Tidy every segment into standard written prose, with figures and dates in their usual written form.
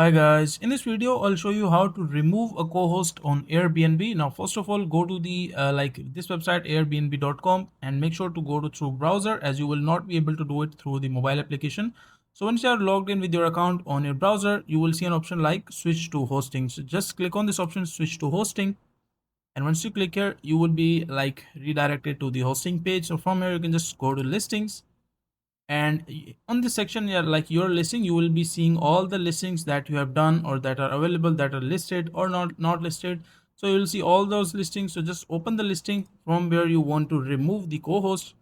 Hi guys, in this video I'll show you how to remove a co-host on Airbnb. Now first of all go to the this website airbnb.com and make sure to go to through browser as you will not be able to do it through the mobile application. So once you are logged in with your account on your browser, you will see an option like switch to hosting. So just click on this option, switch to hosting, and once you click here you will be redirected to the hosting page. So from here you can just go to listings, and on this section, yeah, like your listing, you will be seeing all the listings that you have done or that are available, that are listed or not listed. So you will see all those listings. So just open the listing from where you want to remove the co-host.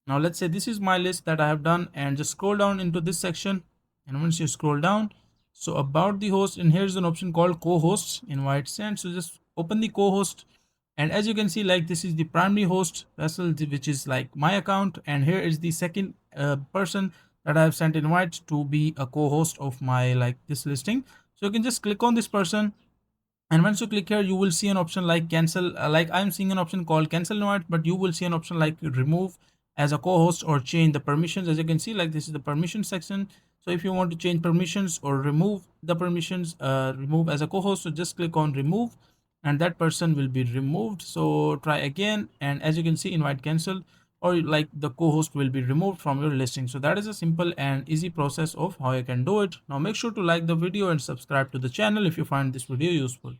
Now let's say this is my list that I have done, and just scroll down into this section. And once you scroll down, so about the host, and here's an option called co-hosts in white sand. So just open the co-host, and as you can see, like this is the primary host vessel, which is like my account, and here is the second person that I have sent invite to be a co-host of my this listing. So you can just click on this person, and once you click here you will see an option like cancel, like I'm seeing an option called cancel invite, but you will see an option like remove as a co-host or change the permissions. As you can see, like this is the permission section. So if you want to change permissions or remove the permissions, remove as a co-host, so just click on remove and that person will be removed. So try again, and as you can see, invite cancelled, or like the co-host will be removed from your listing. So that is a simple and easy process of how you can do it. Now make sure to like the video and subscribe to the channel if you find this video useful.